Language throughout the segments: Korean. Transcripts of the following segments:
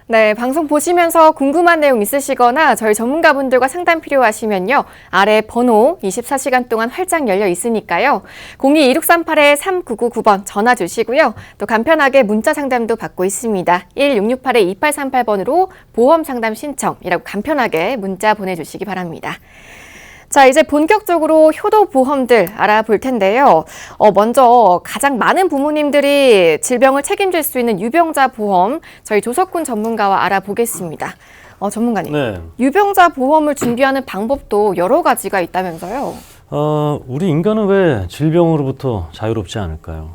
네, 방송 보시면서 궁금한 내용 있으시거나 저희 전문가분들과 상담 필요하시면요. 아래 번호 24시간 동안 활짝 열려 있으니까요. 02-2638-3999번 전화 주시고요. 또 간편하게 문자 상담도 받고 있습니다. 1668-2838번으로 보험 상담 신청이라고 간편하게 문자 보내주시기 바랍니다. 자, 이제 본격적으로 효도보험들 알아볼 텐데요. 먼저 가장 많은 부모님들이 질병을 책임질 수 있는 유병자 보험, 저희 조석훈 전문가와 알아보겠습니다. 전문가님, 네. 유병자 보험을 준비하는 방법도 여러 가지가 있다면서요? 우리 인간은 왜 질병으로부터 자유롭지 않을까요?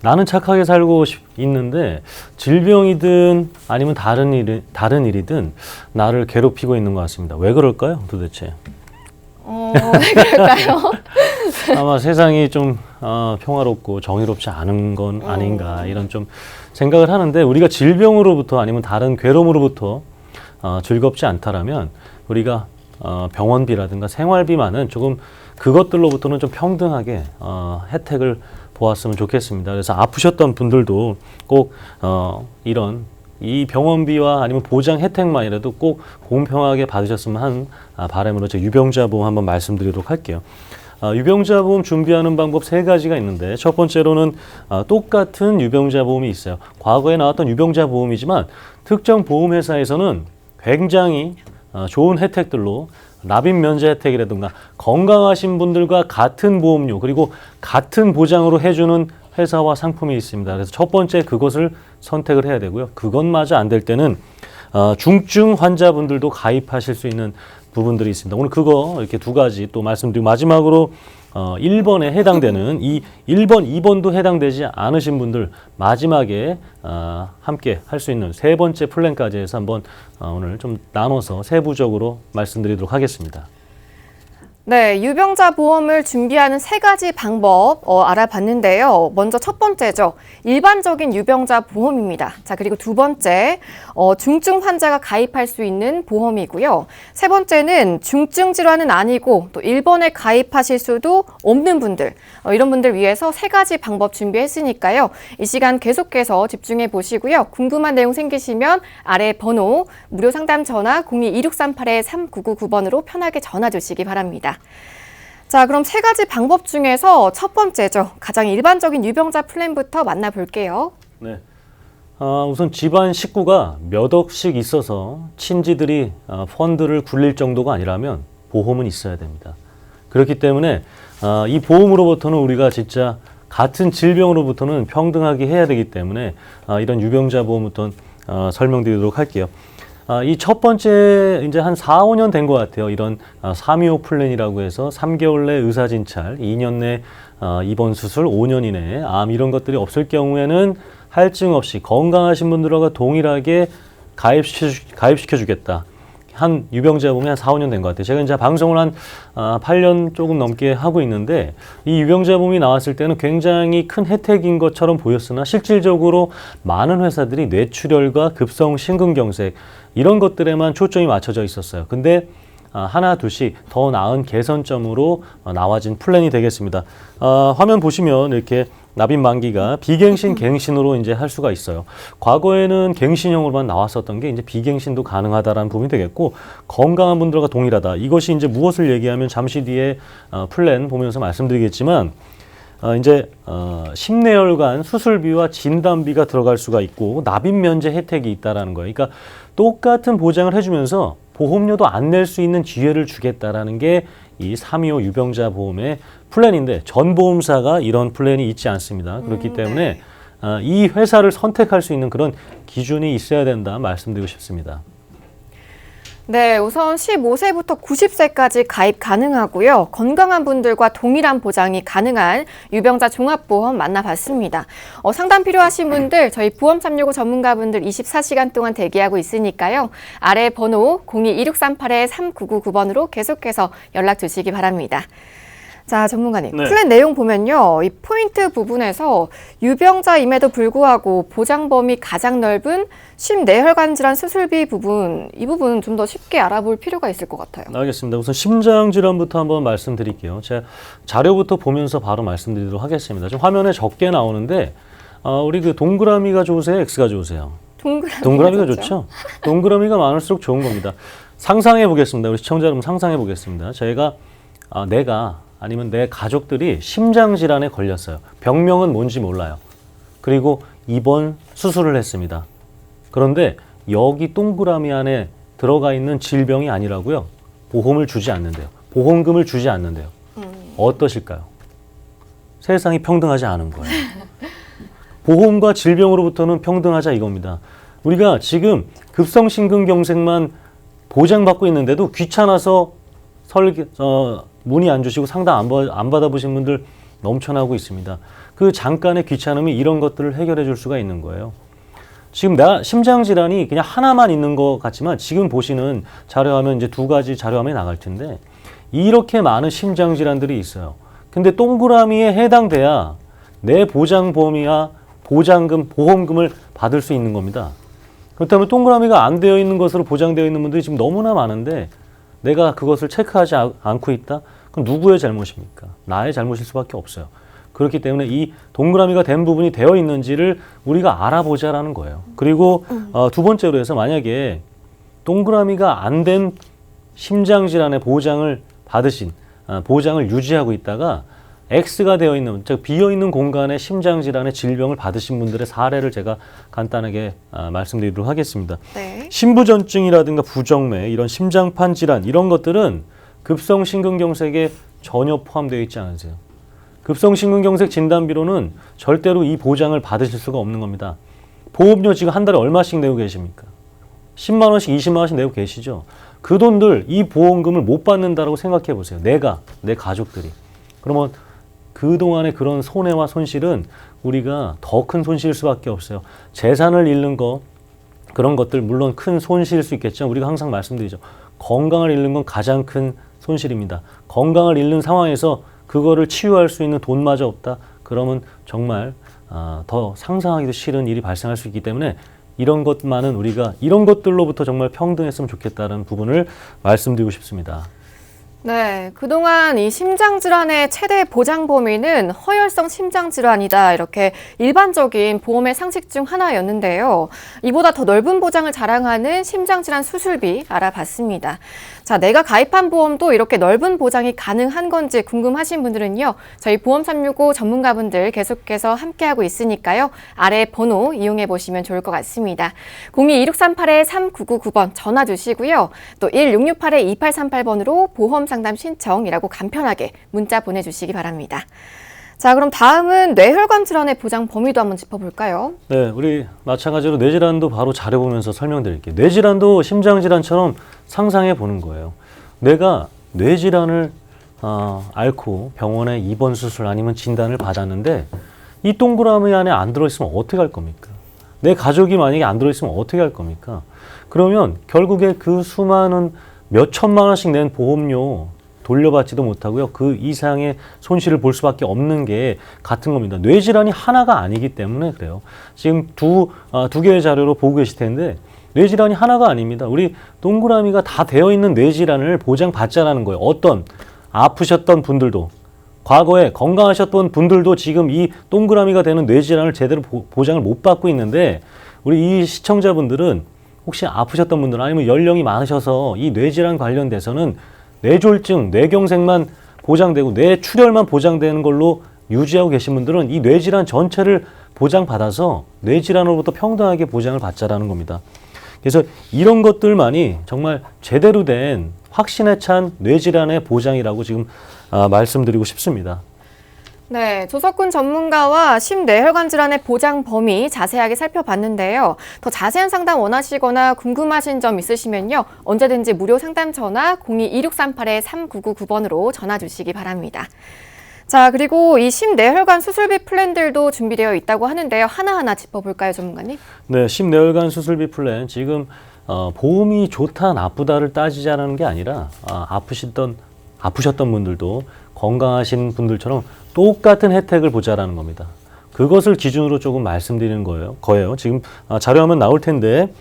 나는 착하게 살고 있는데 질병이든 아니면 다른 일이든 나를 괴롭히고 있는 것 같습니다. 왜 그럴까요, 도대체? 왜 그럴까요? 아마 세상이 좀 평화롭고 정의롭지 않은 건 아닌가 이런 좀 생각을 하는데, 우리가 질병으로부터 아니면 다른 괴로움으로부터 즐겁지 않다라면 우리가 병원비라든가 생활비만은 조금 그것들로부터는 좀 평등하게 혜택을 보았으면 좋겠습니다. 그래서 아프셨던 분들도 꼭 이 병원비와 아니면 보장 혜택만이라도 꼭 공평하게 받으셨으면 하는 바람으로 제가 유병자 보험 한번 말씀드리도록 할게요. 유병자 보험 준비하는 방법 3가지가 있는데, 첫 번째로는 똑같은 유병자 보험이 있어요. 과거에 나왔던 유병자 보험이지만 특정 보험회사에서는 굉장히 좋은 혜택들로 납입 면제 혜택이라든가 건강하신 분들과 같은 보험료 그리고 같은 보장으로 해주는 회사와 상품이 있습니다. 그래서 첫 번째 그것을 선택을 해야 되고요. 그것마저 안 될 때는 중증 환자분들도 가입하실 수 있는 부분들이 있습니다. 오늘 그거 이렇게 2가지 또 말씀드리고, 마지막으로 1번에 해당되는 이 1번, 2번도 해당되지 않으신 분들 마지막에 함께 할 수 있는 3번째 플랜까지 해서 한번 오늘 좀 나눠서 세부적으로 말씀드리도록 하겠습니다. 네, 유병자 보험을 준비하는 3가지 방법 알아봤는데요. 먼저 첫 번째죠. 일반적인 유병자 보험입니다. 자, 그리고 2번째, 중증 환자가 가입할 수 있는 보험이고요. 3번째는 중증 질환은 아니고 또 1번에 가입하실 수도 없는 분들, 이런 분들 위해서 3가지 방법 준비했으니까요. 이 시간 계속해서 집중해 보시고요. 궁금한 내용 생기시면 아래 번호 무료 상담 전화 02-2638-3999번으로 편하게 전화 주시기 바랍니다. 자, 그럼 3가지 방법 중에서 첫 번째죠. 가장 일반적인 유병자 플랜부터 만나볼게요. 네. 우선 집안 식구가 몇 억씩 있어서 친지들이 펀드를 굴릴 정도가 아니라면 보험은 있어야 됩니다. 그렇기 때문에 이 보험으로부터는 우리가 진짜 같은 질병으로부터는 평등하게 해야 되기 때문에 이런 유병자 보험부터 설명드리도록 할게요. 이 첫 번째 이제 한 4, 5년 된 것 같아요. 이런 325 플랜이라고 해서 3개월 내 의사 진찰, 2년 내 입원 수술, 5년 이내에 암 이런 것들이 없을 경우에는 할증 없이 건강하신 분들과 동일하게 가입시켜 주겠다. 한 유병자 보면 한 4, 5년 된 것 같아요. 제가 이제 방송을 한 8년 조금 넘게 하고 있는데, 이 유병자 보험이 나왔을 때는 굉장히 큰 혜택인 것처럼 보였으나 실질적으로 많은 회사들이 뇌출혈과 급성 심근경색 이런 것들에만 초점이 맞춰져 있었어요. 근데 하나 둘씩 더 나은 개선점으로 나와진 플랜이 되겠습니다. 화면 보시면 이렇게 납입 만기가 비갱신, 갱신으로 이제 할 수가 있어요. 과거에는 갱신형으로만 나왔었던 게 이제 비갱신도 가능하다라는 부분이 되겠고, 건강한 분들과 동일하다. 이것이 이제 무엇을 얘기하면 잠시 뒤에 플랜 보면서 말씀드리겠지만, 이제 10내열간 수술비와 진단비가 들어갈 수가 있고 납입 면제 혜택이 있다라는 거예요. 그러니까 똑같은 보장을 해주면서 보험료도 안 낼 수 있는 기회를 주겠다라는 게 이 325 유병자 보험의 플랜인데, 전 보험사가 이런 플랜이 있지 않습니다. 그렇기 때문에 이 회사를 선택할 수 있는 그런 기준이 있어야 된다 말씀드리고 싶습니다. 네, 우선 15세부터 90세까지 가입 가능하고요. 건강한 분들과 동일한 보장이 가능한 유병자 종합보험 만나봤습니다. 상담 필요하신 분들 저희 보험 365 전문가분들 24시간 동안 대기하고 있으니까요. 아래 번호 02-2638-3999번으로 계속해서 연락 주시기 바랍니다. 자, 전문가님. 네. 플랜 내용 보면요. 이 포인트 부분에서 유병자임에도 불구하고 보장 범위 가장 넓은 심내혈관 질환 수술비 부분, 이 부분 좀 더 쉽게 알아볼 필요가 있을 것 같아요. 알겠습니다. 우선 심장 질환부터 한번 말씀드릴게요. 제가 자료부터 보면서 바로 말씀드리도록 하겠습니다. 지금 화면에 적게 나오는데 우리 그 동그라미가 좋으세요? X가 좋으세요? 동그라미가 좋죠. 동그라미가 많을수록 좋은 겁니다. 상상해 보겠습니다. 우리 시청자 여러분 상상해 보겠습니다. 내가 아니면 내 가족들이 심장 질환에 걸렸어요. 병명은 뭔지 몰라요. 그리고 입원 수술을 했습니다. 그런데 여기 동그라미 안에 들어가 있는 질병이 아니라고요. 보험을 주지 않는데요. 보험금을 주지 않는데요. 어떠실까요? 세상이 평등하지 않은 거예요. 보험과 질병으로부터는 평등하자 이겁니다. 우리가 지금 급성심근경색만 보장받고 있는데도 귀찮아서 문의 안 주시고 상담 안 받아보신 분들 넘쳐나고 있습니다. 그 잠깐의 귀찮음이 이런 것들을 해결해 줄 수가 있는 거예요. 지금 심장질환이 그냥 하나만 있는 것 같지만 지금 보시는 자료화면 이제 2가지 자료화면이 나갈 텐데 이렇게 많은 심장질환들이 있어요. 근데 동그라미에 해당돼야 내 보장보험이야 보험금을 받을 수 있는 겁니다. 그렇다면 동그라미가 안 되어 있는 것으로 보장되어 있는 분들이 지금 너무나 많은데 내가 그것을 체크하지 않고 있다? 그럼 누구의 잘못입니까? 나의 잘못일 수밖에 없어요. 그렇기 때문에 이 동그라미가 된 부분이 되어 있는지를 우리가 알아보자라는 거예요. 그리고 2번째로 해서 만약에 동그라미가 안 된 심장질환의 보장을 받으신 보장을 유지하고 있다가 X가 되어 있는, 즉 비어있는 공간에 심장질환의 질병을 받으신 분들의 사례를 제가 간단하게 말씀드리도록 하겠습니다. 네. 심부전증이라든가 부정맥, 이런 심장판 질환 이런 것들은 급성심근경색에 전혀 포함되어 있지 않으세요. 급성심근경색 진단비로는 절대로 이 보장을 받으실 수가 없는 겁니다. 보험료 지금 한 달에 얼마씩 내고 계십니까? 10만 원씩 20만 원씩 내고 계시죠. 그 돈들 이 보험금을 못 받는다라고 생각해 보세요. 내 가족들이. 그러면 그동안의 그런 손해와 손실은 우리가 더 큰 손실일 수밖에 없어요. 재산을 잃는 거 그런 것들 물론 큰 손실일 수 있겠지만 우리가 항상 말씀드리죠. 건강을 잃는 건 가장 큰 손실입니다. 건강을 잃는 상황에서 그거를 치유할 수 있는 돈마저 없다. 그러면 정말 더 상상하기도 싫은 일이 발생할 수 있기 때문에 이런 것만은 우리가 이런 것들로부터 정말 평등했으면 좋겠다는 부분을 말씀드리고 싶습니다. 네, 그동안 이 심장질환의 최대 보장 범위는 허혈성 심장질환이다 이렇게 일반적인 보험의 상식 중 하나였는데요. 이보다 더 넓은 보장을 자랑하는 심장질환 수술비 알아봤습니다. 자, 내가 가입한 보험도 이렇게 넓은 보장이 가능한 건지 궁금하신 분들은요. 저희 보험365 전문가분들 계속해서 함께하고 있으니까요. 아래 번호 이용해 보시면 좋을 것 같습니다. 02-2638-3999번 전화 주시고요. 또 1668-2838번으로 보험 상담 신청이라고 간편하게 문자 보내주시기 바랍니다. 자, 그럼 다음은 뇌혈관 질환의 보장 범위도 한번 짚어볼까요? 네, 우리 마찬가지로 뇌질환도 바로 자료 보면서 설명드릴게요. 뇌질환도 심장질환처럼 상상해 보는 거예요. 내가 뇌질환을 앓고 병원에 입원 수술 아니면 진단을 받았는데 이 동그라미 안에 안 들어있으면 어떻게 할 겁니까? 내 가족이 만약에 안 들어있으면 어떻게 할 겁니까? 그러면 결국에 그 수많은 몇 천만 원씩 낸 보험료 돌려받지도 못하고요. 그 이상의 손실을 볼 수밖에 없는 게 같은 겁니다. 뇌질환이 하나가 아니기 때문에 그래요. 지금 두 개의 자료로 보고 계실 텐데 뇌질환이 하나가 아닙니다. 우리 동그라미가 다 되어 있는 뇌질환을 보장받자라는 거예요. 어떤 아프셨던 분들도 과거에 건강하셨던 분들도 지금 이 동그라미가 되는 뇌질환을 제대로 보장을 못 받고 있는데 우리 이 시청자분들은 혹시 아프셨던 분들 아니면 연령이 많으셔서 이 뇌질환 관련돼서는 뇌졸중, 뇌경색만 보장되고 뇌출혈만 보장되는 걸로 유지하고 계신 분들은 이 뇌질환 전체를 보장받아서 뇌질환으로부터 평등하게 보장을 받자라는 겁니다. 그래서 이런 것들만이 정말 제대로 된 확신에 찬 뇌질환의 보장이라고 지금 말씀드리고 싶습니다. 네, 조석훈 전문가와 심뇌혈관 질환의 보장 범위 자세하게 살펴봤는데요. 더 자세한 상담 원하시거나 궁금하신 점 있으시면요. 언제든지 무료 상담 전화 02-2638-3999번으로 전화 주시기 바랍니다. 자, 그리고 이 심뇌혈관 수술비 플랜들도 준비되어 있다고 하는데요. 하나하나 짚어볼까요, 전문가님? 네, 심뇌혈관 수술비 플랜 지금 보험이 좋다 나쁘다를 따지자라는 게 아니라 아프셨던 분들도 건강하신 분들처럼 똑같은 혜택을 보자라는 겁니다. 그것을 기준으로 조금 말씀드리는 거예요. 지금 자료화면 나올 텐데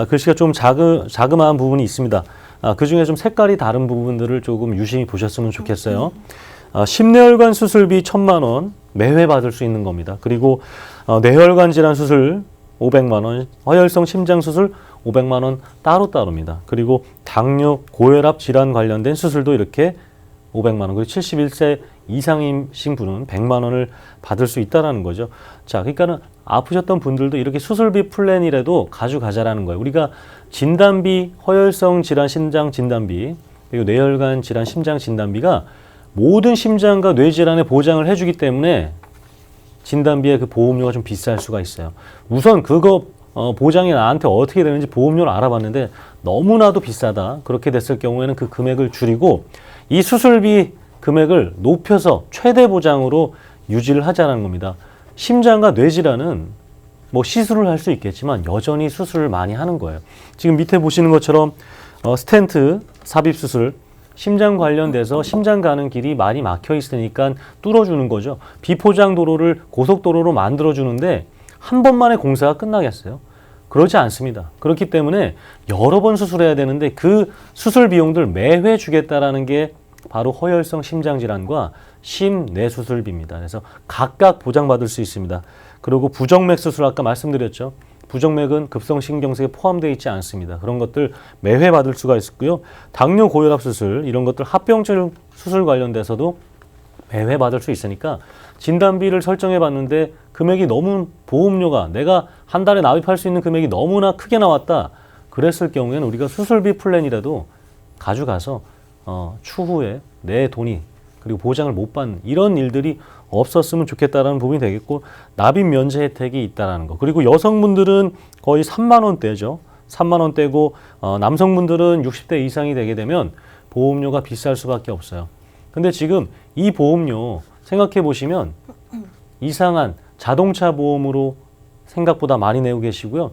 글씨가 좀 자그마한 부분이 있습니다. 그 중에 좀 색깔이 다른 부분들을 조금 유심히 보셨으면 좋겠어요. 심뇌혈관 수술비 1,000만 원 매회 받을 수 있는 겁니다. 그리고 뇌혈관 질환 수술 500만 원, 허혈성 심장 수술 500만 원 따로따로입니다. 그리고 당뇨, 고혈압 질환 관련된 수술도 이렇게 500만 원, 그리고 71세 이상이신 분은 100만 원을 받을 수 있다라는 거죠. 자, 그러니까는 아프셨던 분들도 이렇게 수술비 플랜이라도 가져가자라는 거예요. 우리가 진단비, 허혈성 질환 심장 진단비, 그리고 뇌혈관 질환 심장 진단비가 모든 심장과 뇌 질환에 보장을 해주기 때문에 진단비의 그 보험료가 좀 비쌀 수가 있어요. 우선 그거 보장이 나한테 어떻게 되는지 보험료를 알아봤는데 너무나도 비싸다. 그렇게 됐을 경우에는 그 금액을 줄이고 이 수술비 금액을 높여서 최대 보장으로 유지를 하자는 겁니다. 심장과 뇌 질환은 뭐 시술을 할 수 있겠지만 여전히 수술을 많이 하는 거예요. 지금 밑에 보시는 것처럼 스텐트 삽입 수술, 심장 관련돼서 심장 가는 길이 많이 막혀 있으니까 뚫어주는 거죠. 비포장 도로를 고속도로로 만들어주는데 한 번만에 공사가 끝나겠어요? 그러지 않습니다. 그렇기 때문에 여러 번 수술해야 되는데 그 수술 비용들 매회 주겠다라는 게 바로 허혈성 심장질환과 심뇌수술비입니다. 그래서 각각 보장받을 수 있습니다. 그리고 부정맥 수술 아까 말씀드렸죠. 부정맥은 급성신경색에 포함되어 있지 않습니다. 그런 것들 매회 받을 수가 있고요. 당뇨, 고혈압 수술 이런 것들 합병증 수술 관련돼서도 매회 받을 수 있으니까 진단비를 설정해 봤는데 금액이 너무 보험료가 내가 한 달에 납입할 수 있는 금액이 너무나 크게 나왔다. 그랬을 경우에는 우리가 수술비 플랜이라도 가져가서 추후에 내 돈이 그리고 보장을 못 받는 이런 일들이 없었으면 좋겠다라는 부분이 되겠고 납입 면제 혜택이 있다라는 거. 그리고 여성분들은 거의 3만 원대죠. 3만 원대고 남성분들은 60대 이상이 되게 되면 보험료가 비쌀 수밖에 없어요. 근데 지금 이 보험료 생각해 보시면 이상한 자동차 보험으로 생각보다 많이 내고 계시고요.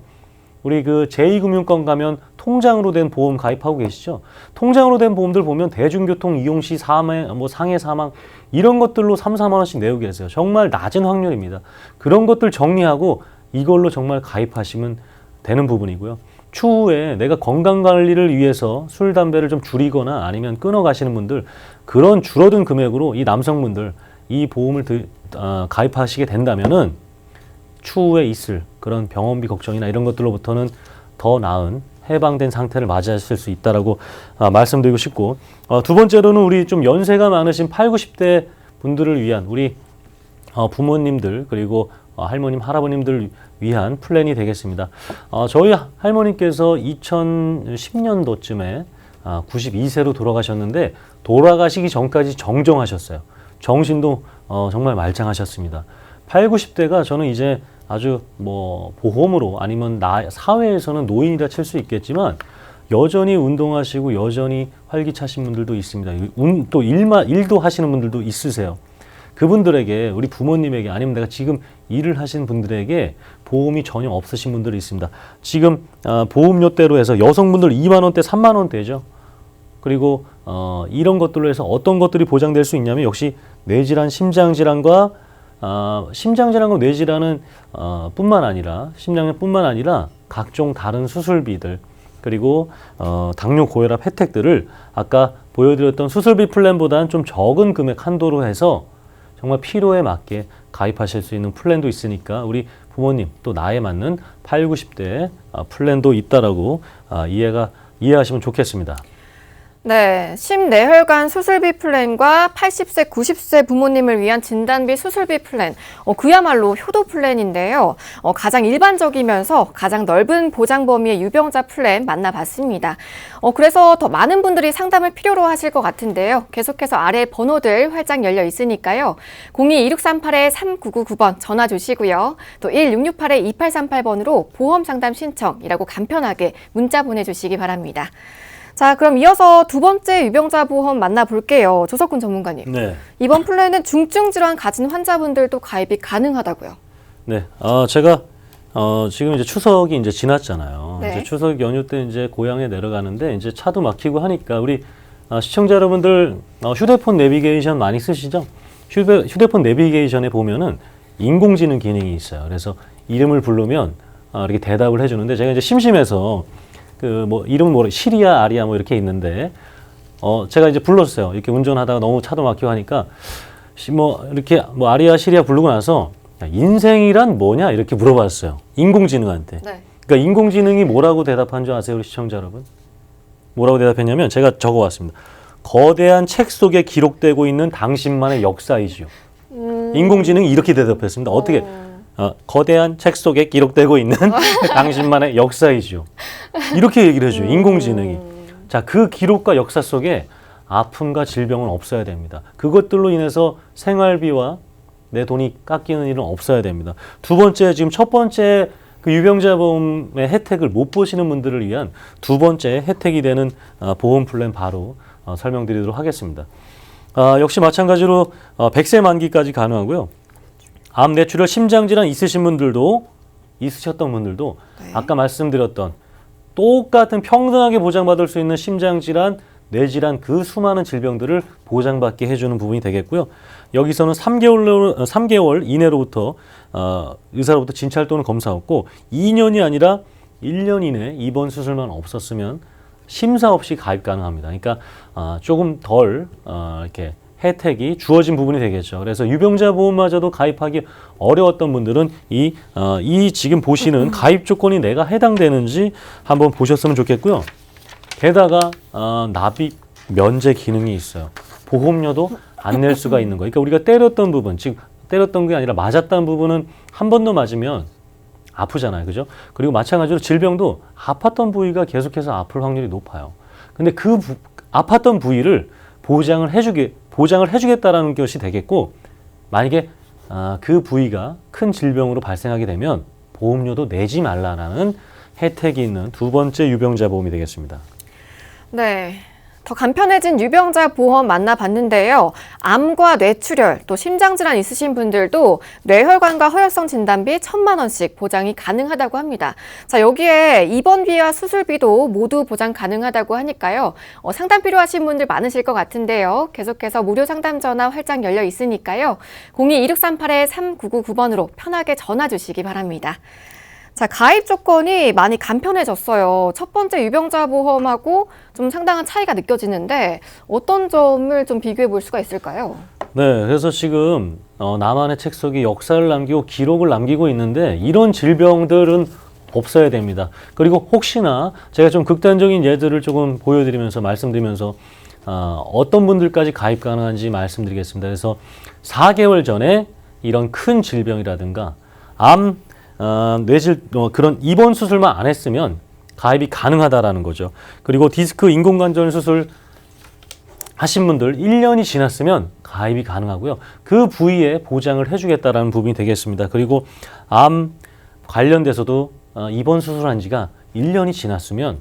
우리 그 제2금융권 가면 통장으로 된 보험 가입하고 계시죠? 통장으로 된 보험들 보면 대중교통 이용 시 상해 사망 이런 것들로 3, 4만 원씩 내고 계세요. 정말 낮은 확률입니다. 그런 것들 정리하고 이걸로 정말 가입하시면 되는 부분이고요. 추후에 내가 건강관리를 위해서 술, 담배를 좀 줄이거나 아니면 끊어 가시는 분들 그런 줄어든 금액으로 이 남성분들 이 보험을 가입하시게 된다면은 추후에 있을 그런 병원비 걱정이나 이런 것들로부터는 더 나은 해방된 상태를 맞이하실 수 있다라고 말씀드리고 싶고 두 번째로는 우리 좀 연세가 많으신 8, 90대 분들을 위한 우리 부모님들 그리고 할머님, 할아버님들 위한 플랜이 되겠습니다. 저희 할머니께서 2010년도쯤에 92세로 돌아가셨는데 돌아가시기 전까지 정정하셨어요. 정신도 정말 말짱하셨습니다. 8, 90대가 저는 이제 아주 뭐 보험으로 아니면 사회에서는 노인이라 칠 수 있겠지만 여전히 운동하시고 여전히 활기차신 분들도 있습니다. 또 일도 하시는 분들도 있으세요. 그분들에게 우리 부모님에게 아니면 내가 지금 일을 하신 분들에게 보험이 전혀 없으신 분들이 있습니다. 지금 보험료대로 해서 여성분들 2만 원대, 3만 원대죠. 그리고 이런 것들로 해서 어떤 것들이 보장될 수 있냐면 역시 뇌질환, 심장질환과 뇌질환은 뿐만 아니라 심장뿐만 아니라 각종 다른 수술비들 그리고 당뇨, 고혈압 혜택들을 아까 보여드렸던 수술비 플랜보다는 좀 적은 금액 한도로 해서 정말 필요에 맞게 가입하실 수 있는 플랜도 있으니까 우리 부모님 또 나에 맞는 8, 90대 플랜도 있다라고 이해하시면 좋겠습니다. 네, 심뇌혈관 수술비 플랜과 80세, 90세 부모님을 위한 진단비 수술비 플랜, 그야말로 효도 플랜인데요. 가장 일반적이면서 가장 넓은 보장 범위의 유병자 플랜 만나봤습니다. 그래서 더 많은 분들이 상담을 필요로 하실 것 같은데요. 계속해서 아래 번호들 활짝 열려 있으니까요. 02-2638-3999번 전화 주시고요. 또 1668-2838번으로 보험 상담 신청이라고 간편하게 문자 보내주시기 바랍니다. 자, 그럼 이어서 두 번째 유병자 보험 만나볼게요. 조석훈 전문가님. 네. 이번 플랜은 중증 질환 가진 환자분들도 가입이 가능하다고요. 네. 제가 지금 이제 추석이 이제 지났잖아요. 네. 이제 추석 연휴 때 이제 고향에 내려가는데 이제 차도 막히고 하니까 우리 시청자 여러분들 휴대폰 내비게이션 많이 쓰시죠? 휴대폰 내비게이션에 보면은 인공지능 기능이 있어요. 그래서 이름을 부르면 이렇게 대답을 해주는데 제가 이제 심심해서 이름 시리아, 아리아 이렇게 있는데, 제가 이제 불렀어요. 이렇게 운전하다가 너무 차도 막히고 하니까, 이렇게 아리아, 시리아 부르고 나서 야, 인생이란 뭐냐 이렇게 물어봤어요. 인공지능한테. 네. 그러니까 인공지능이 뭐라고 대답한 줄 아세요, 우리 시청자 여러분? 뭐라고 대답했냐면 제가 적어왔습니다. 거대한 책 속에 기록되고 있는 당신만의 역사이지요. 인공지능이 이렇게 대답했습니다. 어떻게? 거대한 책 속에 기록되고 있는 당신만의 역사이지요. 이렇게 얘기를 해줘요. 인공지능이. 자, 그 기록과 역사 속에 아픔과 질병은 없어야 됩니다. 그것들로 인해서 생활비와 내 돈이 깎이는 일은 없어야 됩니다. 두 번째, 지금 첫 번째 그 유병자 보험의 혜택을 못 보시는 분들을 위한 두 번째 혜택이 되는 보험 플랜 바로 설명드리도록 하겠습니다. 역시 마찬가지로 100세 만기까지 가능하고요. 암, 뇌출혈, 심장질환 있으셨던 분들도 네. 아까 말씀드렸던 똑같은 평등하게 보장받을 수 있는 심장질환, 뇌질환 그 수많은 질병들을 보장받게 해주는 부분이 되겠고요. 여기서는 3개월 이내로부터 의사로부터 진찰 또는 검사 없고 2년이 아니라 1년 이내 입원 수술만 없었으면 심사 없이 가입 가능합니다. 그러니까 조금 덜 이렇게 혜택이 주어진 부분이 되겠죠. 그래서 유병자 보험마저도 가입하기 어려웠던 분들은 이 지금 보시는 가입 조건이 내가 해당되는지 한번 보셨으면 좋겠고요. 게다가 납입 면제 기능이 있어요. 보험료도 안 낼 수가 있는 거예요. 그러니까 우리가 때렸던 부분, 즉 때렸던 게 아니라 맞았다는 부분은 한 번 더 맞으면 아프잖아요. 그죠? 그리고 마찬가지로 질병도 아팠던 부위가 계속해서 아플 확률이 높아요. 근데 그 아팠던 부위를 보장을 해주겠다라는 것이 되겠고, 만약에 그 부위가 큰 질병으로 발생하게 되면 보험료도 내지 말라라는 혜택이 있는 두 번째 유병자 보험이 되겠습니다. 네. 더 간편해진 유병자 보험 만나봤는데요. 암과 뇌출혈, 또 심장질환 있으신 분들도 뇌혈관과 허혈성 진단비 1,000만 원씩 보장이 가능하다고 합니다. 자, 여기에 입원비와 수술비도 모두 보장 가능하다고 하니까요. 상담 필요하신 분들 많으실 것 같은데요. 계속해서 무료 상담 전화 활짝 열려 있으니까요. 02-2638-3999번으로 편하게 전화 주시기 바랍니다. 자, 가입 조건이 많이 간편해졌어요. 첫 번째 유병자 보험하고 좀 상당한 차이가 느껴지는데 어떤 점을 좀 비교해 볼 수가 있을까요? 네, 그래서 지금 나만의 책 속에 역사를 남기고 기록을 남기고 있는데 이런 질병들은 없어야 됩니다. 그리고 혹시나 제가 좀 극단적인 예들을 조금 보여드리면서 말씀드리면서 어떤 분들까지 가입 가능한지 말씀드리겠습니다. 그래서 4개월 전에 이런 큰 질병이라든가 암, 그런 입원 수술만 안 했으면 가입이 가능하다라는 거죠. 그리고 디스크 인공관절 수술 하신 분들 1년이 지났으면 가입이 가능하고요. 그 부위에 보장을 해주겠다라는 부분이 되겠습니다. 그리고 암 관련돼서도 입원 수술한 지가 1년이 지났으면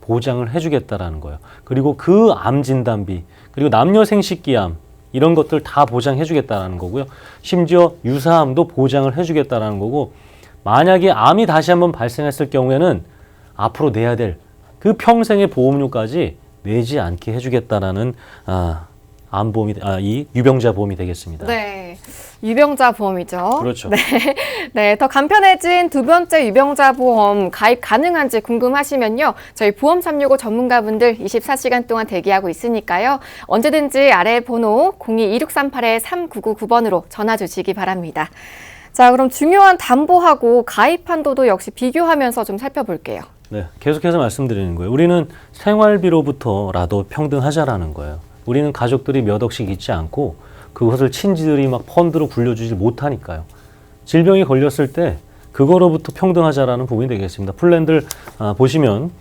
보장을 해주겠다라는 거예요. 그리고 그 암 진단비, 그리고 남녀 생식기암 이런 것들 다 보장해주겠다라는 거고요. 심지어 유사암도 보장을 해주겠다라는 거고, 만약에 암이 다시 한번 발생했을 경우에는 앞으로 내야 될 그 평생의 보험료까지 내지 않게 해주겠다라는 암보험이 이 유병자 보험이 되겠습니다. 네, 유병자 보험이죠. 그렇죠. 네, 네, 더 간편해진 두 번째 유병자 보험 가입 가능한지 궁금하시면요. 저희 보험 365 전문가분들 24시간 동안 대기하고 있으니까요. 언제든지 아래 번호 02-2638-3999번으로 전화 주시기 바랍니다. 자, 그럼 중요한 담보하고 가입 한도도 역시 비교하면서 좀 살펴볼게요. 네, 계속해서 말씀드리는 거예요. 우리는 생활비로부터라도 평등하자라는 거예요. 우리는 가족들이 몇 억씩 있지 않고 그것을 친지들이 막 펀드로 굴려주지 못하니까요. 질병이 걸렸을 때 그거로부터 평등하자라는 부분이 되겠습니다. 플랜들 보시면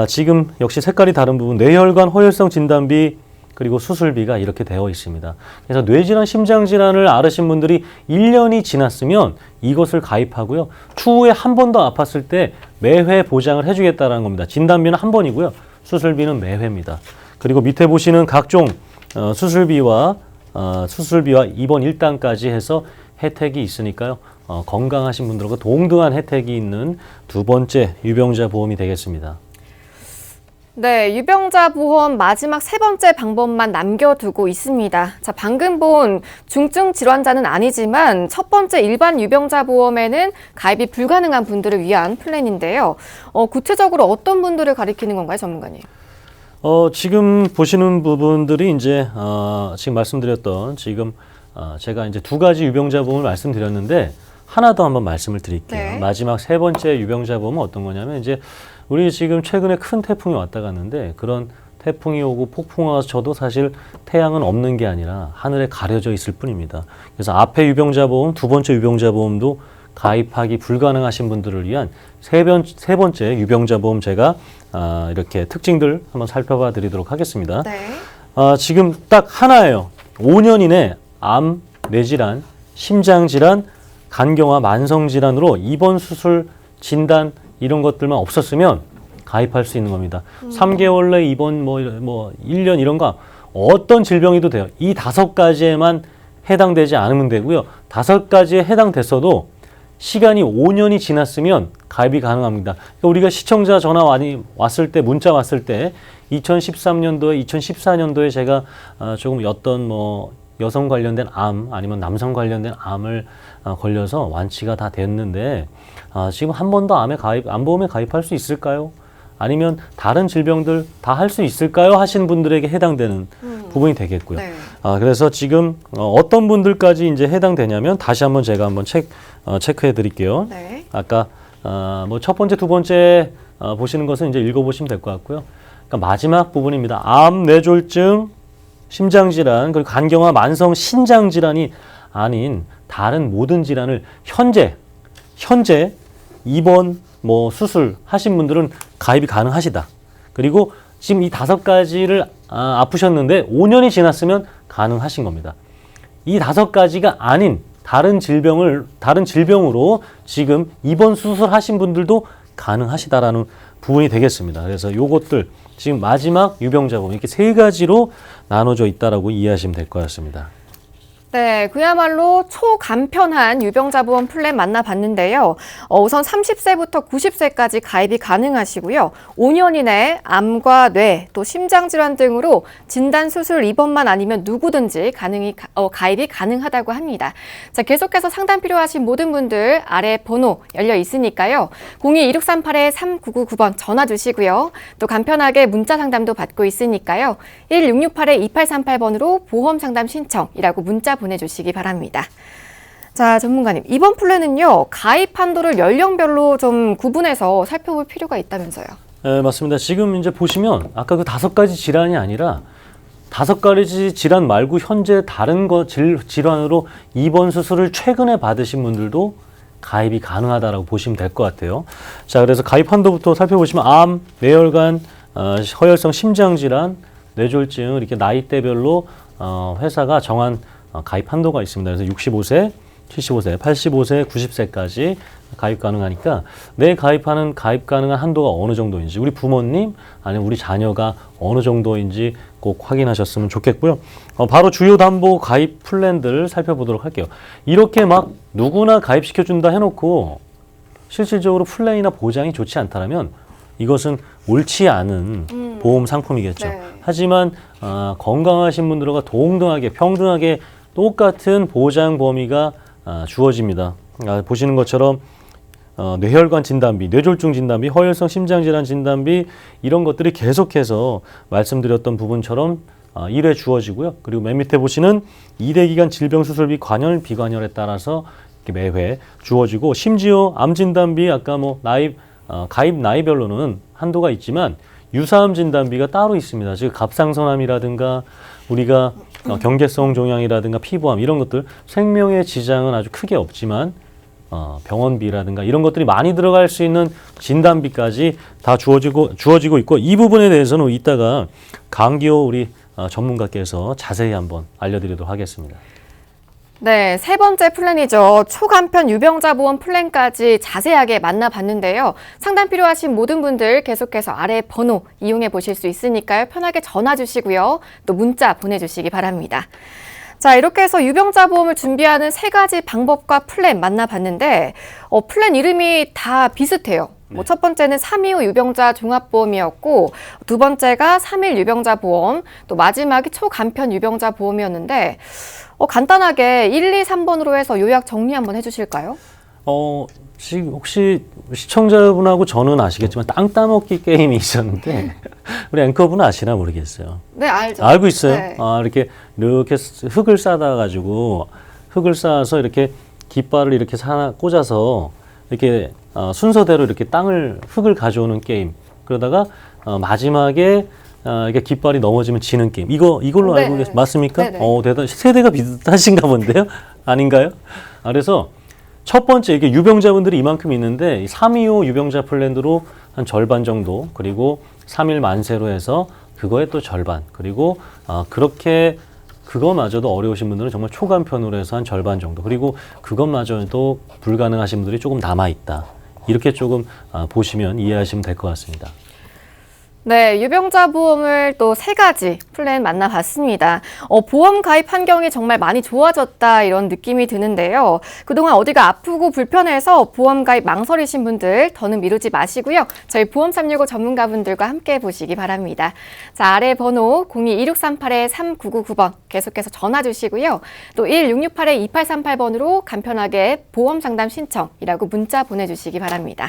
지금 역시 색깔이 다른 부분, 뇌혈관 허혈성 진단비 그리고 수술비가 이렇게 되어 있습니다. 그래서 뇌질환, 심장질환을 앓으신 분들이 1년이 지났으면 이것을 가입하고요. 추후에 한 번 더 아팠을 때 매회 보장을 해주겠다는 겁니다. 진단비는 한 번이고요. 수술비는 매회입니다. 그리고 밑에 보시는 각종 수술비와 입원 일당까지 해서 혜택이 있으니까요. 건강하신 분들과 동등한 혜택이 있는 두 번째 유병자 보험이 되겠습니다. 네, 유병자 보험 마지막 세 번째 방법만 남겨두고 있습니다. 자, 방금 본 중증 질환자는 아니지만 첫 번째 일반 유병자 보험에는 가입이 불가능한 분들을 위한 플랜인데요. 구체적으로 어떤 분들을 가리키는 건가요, 전문가님? 지금 보시는 부분들이 이제 지금 말씀드렸던 지금 제가 이제 두 가지 유병자 보험을 말씀드렸는데 하나 더 한번 말씀을 드릴게요. 네. 마지막 세 번째 유병자 보험은 어떤 거냐면 이제 우리 지금 최근에 큰 태풍이 왔다 갔는데 그런 태풍이 오고 폭풍이 와서 저도 사실 태양은 없는 게 아니라 하늘에 가려져 있을 뿐입니다. 그래서 앞에 유병자 보험, 두 번째 유병자 보험도 가입하기 불가능하신 분들을 위한 세 번째 유병자 보험 제가 이렇게 특징들 한번 살펴봐 드리도록 하겠습니다. 네. 지금 딱 하나예요. 5년 이내 암, 뇌질환, 심장질환, 간경화, 만성질환으로 입원 수술, 진단 이런 것들만 없었으면 가입할 수 있는 겁니다. 3개월 내 입원 뭐 1년 이런 거 어떤 질병이도 돼요. 이 5가지에만 해당되지 않으면 되고요. 5가지에 해당됐어도 시간이 5년이 지났으면 가입이 가능합니다. 그러니까 우리가 시청자 전화 왔을 때, 문자 왔을 때 2013년도에, 2014년도에 제가 조금 어떤 뭐 여성 관련된 암 아니면 남성 관련된 암을 걸려서 완치가 다 됐는데 지금 한 번 더 암보험에 가입할 수 있을까요? 아니면 다른 질병들 다 할 수 있을까요? 하신 분들에게 해당되는 부분이 되겠고요. 네. 그래서 지금 어떤 분들까지 이제 해당되냐면 다시 한번 제가 한번 체크해 드릴게요. 네. 아까 뭐 첫 번째, 두 번째 보시는 것은 이제 읽어보시면 될 것 같고요. 그러니까 마지막 부분입니다. 암, 뇌졸중, 심장질환, 그리고 간경화, 만성 신장질환이 아닌 다른 모든 질환을 현재 입원, 뭐 수술 하신 분들은 가입이 가능하시다. 그리고 지금 이 5가지를 아프셨는데 5년이 지났으면 가능하신 겁니다. 이 5가지가 아닌 다른 질병으로 지금 입원 수술하신 분들도 가능하시다라는 부분이 되겠습니다. 그래서 요것들 지금 마지막 유병자 보험 이렇게 3가지로 나눠져 있다라고 이해하시면 될 것 같습니다. 네, 그야말로 초간편한 유병자 보험 플랜 만나봤는데요. 우선 30세부터 90세까지 가입이 가능하시고요. 5년 이내 암과 뇌, 또 심장질환 등으로 진단, 수술, 입원만 아니면 누구든지 가입이 가능하다고 합니다. 자, 계속해서 상담 필요하신 모든 분들 아래 번호 열려 있으니까요. 02-2638-3999번 전화 주시고요. 또 간편하게 문자 상담도 받고 있으니까요. 1668-2838번으로 보험 상담 신청이라고 문자 보내주시기 바랍니다. 자, 전문가님, 이번 플랜은요, 가입 한도를 연령별로 좀 구분해서 살펴볼 필요가 있다면서요. 네, 맞습니다. 지금 이제 보시면 아까 그 5가지 질환이 아니라 5가지 질환 말고 현재 다른 질환으로 입원 수술을 최근에 받으신 분들도 가입이 가능하다라고 보시면 될 것 같아요. 자, 그래서 가입 한도부터 살펴보시면 암, 뇌혈관, 허혈성 심장질환, 뇌졸중 이렇게 나이대별로 회사가 정한 가입 한도가 있습니다. 그래서 65세, 75세, 85세, 90세까지 가입 가능하니까 내 가입 가능한 한도가 어느 정도인지 우리 부모님 아니면 우리 자녀가 어느 정도인지 꼭 확인하셨으면 좋겠고요. 바로 주요 담보 가입 플랜들 살펴보도록 할게요. 이렇게 막 누구나 가입시켜준다 해놓고 실질적으로 플랜이나 보장이 좋지 않다면 이것은 옳지 않은 보험 상품이겠죠. 네. 하지만 건강하신 분들과 동등하게 평등하게 똑같은 보장 범위가 주어집니다. 보시는 것처럼 뇌혈관 진단비, 뇌졸중 진단비, 허혈성 심장질환 진단비 이런 것들이 계속해서 말씀드렸던 부분처럼 1회 주어지고요. 그리고 맨 밑에 보시는 2대 기간 질병수술비 관열, 비관열에 따라서 매회 주어지고 심지어 암 진단비 아까 뭐 가입 나이별로는 한도가 있지만 유사암 진단비가 따로 있습니다. 즉 갑상선암이라든가 우리가 경계성 종양이라든가 피부암 이런 것들 생명의 지장은 아주 크게 없지만 병원비라든가 이런 것들이 많이 들어갈 수 있는 진단비까지 다 주어지고 있고 이 부분에 대해서는 이따가 강기호 우리 전문가께서 자세히 한번 알려드리도록 하겠습니다. 네, 세 번째 플랜이죠. 초간편 유병자 보험 플랜까지 자세하게 만나봤는데요. 상담 필요하신 모든 분들 계속해서 아래 번호 이용해 보실 수 있으니까요. 편하게 전화 주시고요. 또 문자 보내주시기 바랍니다. 자, 이렇게 해서 유병자 보험을 준비하는 3가지 방법과 플랜 만나봤는데 플랜 이름이 다 비슷해요. 뭐 첫 번째는 325 유병자 종합보험이었고 두 번째가 3일 유병자 보험, 또 마지막이 초간편 유병자 보험이었는데 간단하게 1, 2, 3번으로 해서 요약 정리 한번 해주실까요? 혹시 시청자분하고 저는 아시겠지만 땅 따먹기 게임이 있었는데 우리 앵커분은 아시나 모르겠어요. 네, 알죠. 알고 있어요? 네. 이렇게 흙을 싸다 가지고 흙을 쌓아서 이렇게 깃발을 이렇게 하나 꽂아서 이렇게 순서대로 이렇게 흙을 가져오는 게임. 그러다가 마지막에 이게 깃발이 넘어지면 지는 게임. 이걸로 네. 알고 맞습니까? 네네. 대단. 세대가 비슷하신가 본데요? 아닌가요? 그래서 첫 번째 이게 유병자분들이 이만큼 있는데 3.25 유병자 플랜으로 한 절반 정도, 그리고 3.1 만세로 해서 그거의 또 절반, 그리고 그렇게 그거마저도 어려우신 분들은 정말 초간편으로 해서 한 절반 정도, 그리고 그것마저도 불가능하신 분들이 조금 남아있다. 이렇게 조금 보시면 이해하시면 될 것 같습니다. 네, 유병자 보험을 또 3가지 플랜 만나봤습니다. 보험 가입 환경이 정말 많이 좋아졌다 이런 느낌이 드는데요. 그동안 어디가 아프고 불편해서 보험 가입 망설이신 분들 더는 미루지 마시고요. 저희 보험 365 전문가분들과 함께 보시기 바랍니다. 자, 아래 번호 02-2638-3999번 계속해서 전화 주시고요. 또 1668-2838번으로 간편하게 보험 상담 신청이라고 문자 보내주시기 바랍니다.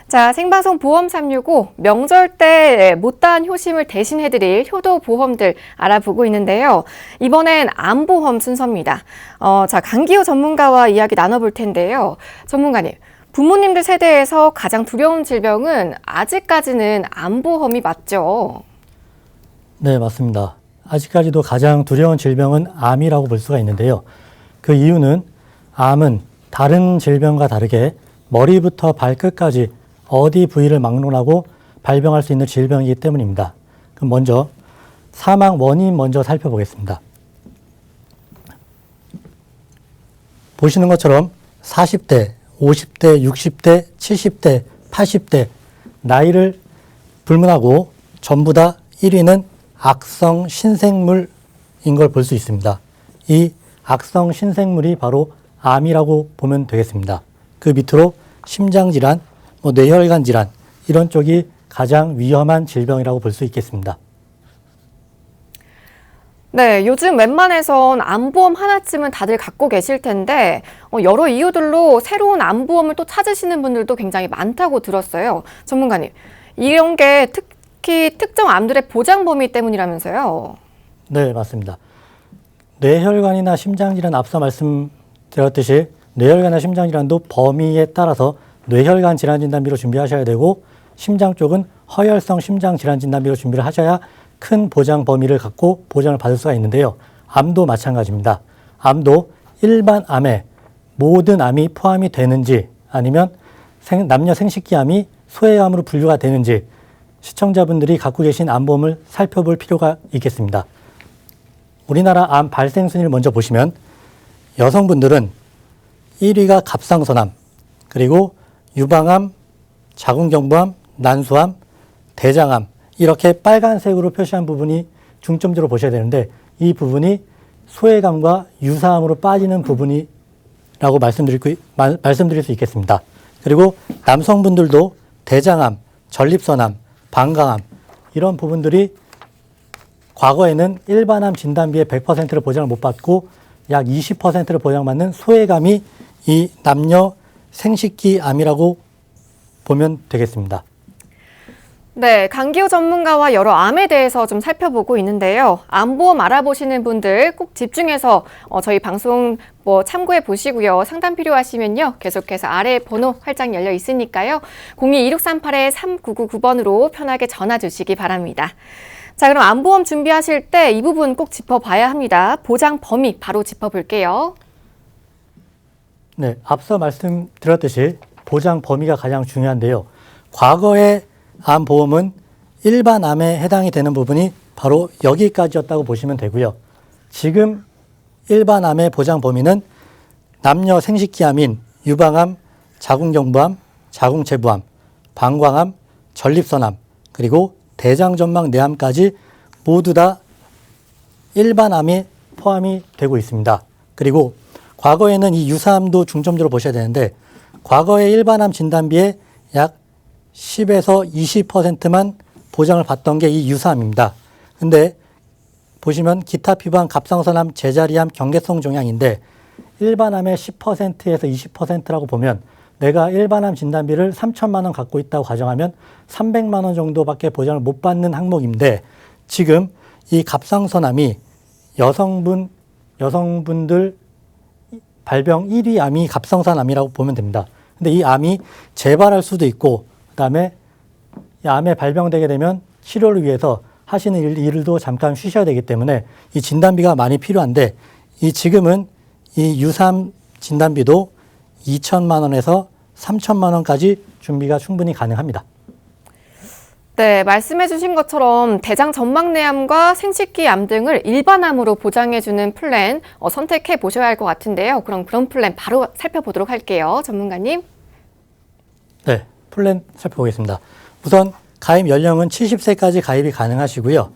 자, 생방송 보험 365 명절 때 못다한 효심을 대신해드릴 효도 보험들 알아보고 있는데요. 이번엔 암보험 순서입니다. 자, 강기호 전문가와 이야기 나눠볼 텐데요. 전문가님, 부모님들 세대에서 가장 두려운 질병은 아직까지는 암보험이 맞죠? 네, 맞습니다. 아직까지도 가장 두려운 질병은 암이라고 볼 수가 있는데요. 그 이유는 암은 다른 질병과 다르게 머리부터 발끝까지 어디 부위를 막론하고 발병할 수 있는 질병이기 때문입니다. 그럼 먼저 사망 원인 먼저 살펴보겠습니다. 보시는 것처럼 40대, 50대, 60대, 70대, 80대 나이를 불문하고 전부 다 1위는 악성 신생물인 걸 볼 수 있습니다. 이 악성 신생물이 바로 암이라고 보면 되겠습니다. 그 밑으로 심장질환, 뇌혈관 질환 이런 쪽이 가장 위험한 질병이라고 볼 수 있겠습니다. 네, 요즘 웬만해선 암보험 하나쯤은 다들 갖고 계실 텐데 여러 이유들로 새로운 암보험을 또 찾으시는 분들도 굉장히 많다고 들었어요. 전문가님, 이런 게 특히 특정 암들의 보장 범위 때문이라면서요? 네, 맞습니다. 뇌혈관이나 심장질환 앞서 말씀드렸듯이 뇌혈관이나 심장질환도 범위에 따라서 뇌혈관 질환 진단비로 준비하셔야 되고 심장 쪽은 허혈성 심장 질환 진단비로 준비를 하셔야 큰 보장 범위를 갖고 보장을 받을 수가 있는데요. 암도 마찬가지입니다. 암도 일반 암에 모든 암이 포함이 되는지 아니면 남녀 생식기 암이 소외암으로 분류가 되는지 시청자분들이 갖고 계신 암보험을 살펴볼 필요가 있겠습니다. 우리나라 암 발생 순위를 먼저 보시면 여성분들은 1위가 갑상선암, 그리고 유방암, 자궁경부암, 난수암, 대장암 이렇게 빨간색으로 표시한 부분이 중점적으로 보셔야 되는데 이 부분이 소외감과 유사암으로 빠지는 부분이라고 말씀드릴 수 있겠습니다. 그리고 남성분들도 대장암, 전립선암, 방광암 이런 부분들이 과거에는 일반암 진단비의 100%를 보장을 못 받고 약 20%를 보장받는 소외감이 이 남녀 생식기 암이라고 보면 되겠습니다. 네, 강기호 전문가와 여러 암에 대해서 좀 살펴보고 있는데요. 암보험 알아보시는 분들 꼭 집중해서 저희 방송 참고해 보시고요. 상담 필요하시면요. 계속해서 아래 번호 활짝 열려 있으니까요. 02-2668-3999번으로 편하게 전화 주시기 바랍니다. 자, 그럼 암보험 준비하실 때 이 부분 꼭 짚어봐야 합니다. 보장 범위 바로 짚어볼게요. 네, 앞서 말씀드렸듯이 보장 범위가 가장 중요한데요. 과거의 암보험은 일반 암에 해당이 되는 부분이 바로 여기까지였다고 보시면 되고요. 지금 일반 암의 보장 범위는 남녀 생식기암인 유방암, 자궁경부암, 자궁체부암, 방광암, 전립선암, 그리고 대장전막 내암까지 모두 다 일반 암에 포함이 되고 있습니다. 그리고 과거에는 이 유사암도 중점적으로 보셔야 되는데 과거의 일반암 진단비의 약 10에서 20%만 보장을 받던 게 이 유사암입니다. 근데 보시면 기타 피부암, 갑상선암, 제자리암, 경계성 종양인데 일반암의 10%에서 20%라고 보면 내가 일반암 진단비를 3천만 원 갖고 있다고 가정하면 300만 원 정도밖에 보장을 못 받는 항목인데 지금 이 갑상선암이 여성분들 발병 1위 암이 갑상선암이라고 보면 됩니다. 근데 이 암이 재발할 수도 있고 그다음에 이 암에 발병되게 되면 치료를 위해서 하시는 일도 잠깐 쉬셔야 되기 때문에 이 진단비가 많이 필요한데 지금은 이 유삼 진단비도 2천만 원에서 3천만 원까지 준비가 충분히 가능합니다. 네, 말씀해 주신 것처럼 대장 전막내암과 생식기 암 등을 일반암으로 보장해주는 플랜 선택해 보셔야 할 것 같은데요. 그럼 그런 플랜 바로 살펴보도록 할게요. 전문가님. 네, 플랜 살펴보겠습니다. 우선 가입 연령은 70세까지 가입이 가능하시고요.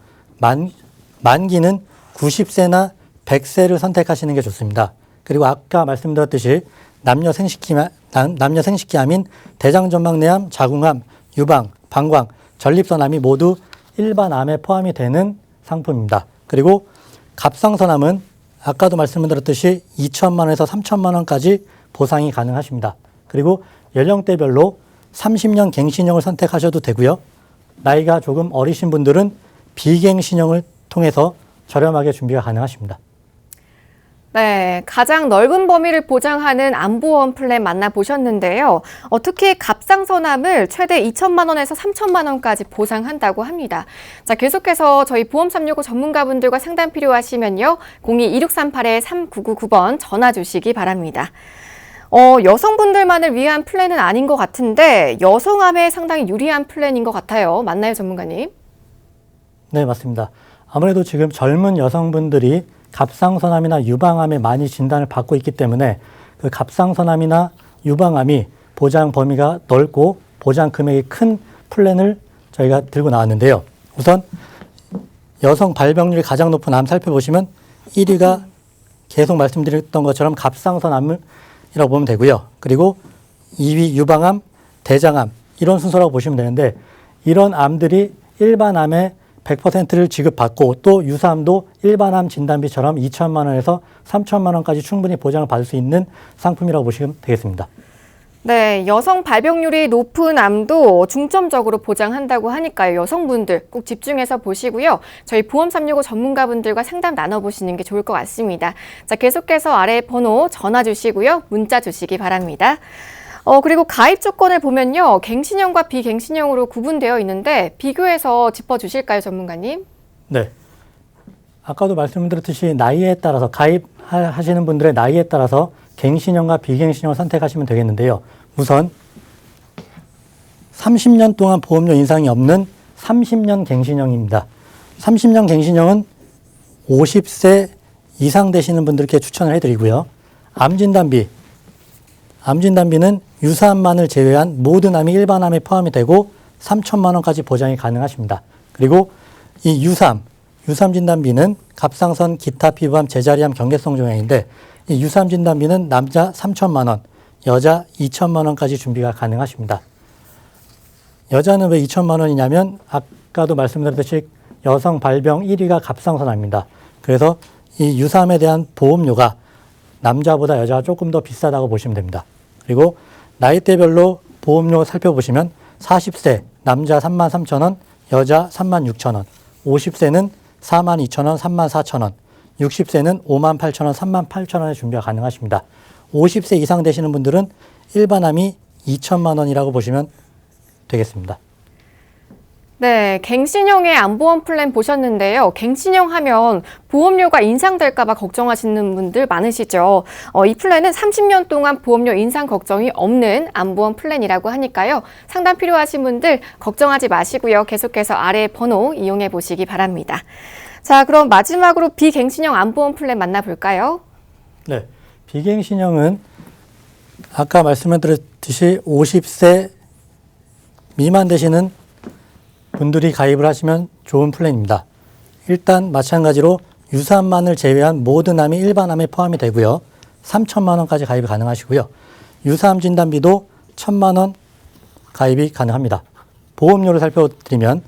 만기는 90세나 100세를 선택하시는 게 좋습니다. 그리고 아까 말씀드렸듯이 남녀 생식기암인 대장전막내암, 자궁암, 유방, 방광, 전립선암이 모두 일반암에 포함이 되는 상품입니다. 그리고 갑상선암은 아까도 말씀드렸듯이 2천만 원에서 3천만 원까지 보상이 가능하십니다. 그리고 연령대별로 30년 갱신형을 선택하셔도 되고요. 나이가 조금 어리신 분들은 비갱신형을 통해서 저렴하게 준비가 가능하십니다. 네, 가장 넓은 범위를 보장하는 암보험 플랜 만나보셨는데요. 특히 갑상선암을 최대 2천만 원에서 3천만 원까지 보상한다고 합니다. 자, 계속해서 저희 보험 365 전문가분들과 상담 필요하시면요. 02-2638-3999번 전화 주시기 바랍니다. 여성분들만을 위한 플랜은 아닌 것 같은데 여성암에 상당히 유리한 플랜인 것 같아요. 맞나요, 전문가님? 네, 맞습니다. 아무래도 지금 젊은 여성분들이 갑상선암이나 유방암에 많이 진단을 받고 있기 때문에 그 갑상선암이나 유방암이 보장 범위가 넓고 보장 금액이 큰 플랜을 저희가 들고 나왔는데요. 우선 여성 발병률이 가장 높은 암 살펴보시면 1위가 계속 말씀드렸던 것처럼 갑상선암이라고 보면 되고요. 그리고 2위 유방암, 대장암 이런 순서라고 보시면 되는데 이런 암들이 일반암에 100%를 지급받고 또 유사암도 일반암 진단비처럼 2천만 원에서 3천만 원까지 충분히 보장을 받을 수 있는 상품이라고 보시면 되겠습니다. 네, 여성 발병률이 높은 암도 중점적으로 보장한다고 하니까요. 여성분들 꼭 집중해서 보시고요. 저희 보험 365 전문가분들과 상담 나눠보시는 게 좋을 것 같습니다. 자, 계속해서 아래 번호 전화 주시고요. 문자 주시기 바랍니다. 그리고 가입 조건을 보면요. 갱신형과 비갱신형으로 구분되어 있는데 비교해서 짚어주실까요, 전문가님? 네. 아까도 말씀드렸듯이 나이에 따라서 가입하시는 분들의 나이에 따라서 갱신형과 비갱신형을 선택하시면 되겠는데요. 우선 30년 동안 보험료 인상이 없는 30년 갱신형입니다. 30년 갱신형은 50세 이상 되시는 분들께 추천을 해드리고요. 암진단비는 유사암만을 제외한 모든 암이 일반암에 포함이 되고 3천만 원까지 보장이 가능하십니다. 그리고 이 유사암 진단비는 갑상선, 기타 피부암, 제자리암, 경계성 종양인데 이 유사암 진단비는 남자 3천만 원, 여자 2천만 원까지 준비가 가능하십니다. 여자는 왜 2천만 원이냐면 아까도 말씀드렸듯이 여성 발병 1위가 갑상선암입니다. 그래서 이 유사암에 대한 보험료가 남자보다 여자가 조금 더 비싸다고 보시면 됩니다. 그리고 나이대별로 보험료 살펴보시면 40세 남자 33,000원, 여자 36,000원, 50세는 42,000원, 34,000원, 60세는 58,000원, 38,000원의 준비가 가능하십니다. 50세 이상 되시는 분들은 일반암이 2천만 원이라고 보시면 되겠습니다. 네, 갱신형의 암보험 플랜 보셨는데요. 갱신형 하면 보험료가 인상될까 봐 걱정하시는 분들 많으시죠. 이 플랜은 30년 동안 보험료 인상 걱정이 없는 암보험 플랜이라고 하니까요. 상담 필요하신 분들 걱정하지 마시고요. 계속해서 아래 번호 이용해 보시기 바랍니다. 자, 그럼 마지막으로 비갱신형 암보험 플랜 만나볼까요? 네, 비갱신형은 아까 말씀드렸듯이 50세 미만 되시는 분들이 가입을 하시면 좋은 플랜입니다. 일단 마찬가지로 유사암만을 제외한 모든 암이 일반암에 포함이 되고요. 3천만 원까지 가입이 가능하시고요. 유사암 진단비도 1천만 원 가입이 가능합니다. 보험료를 살펴드리면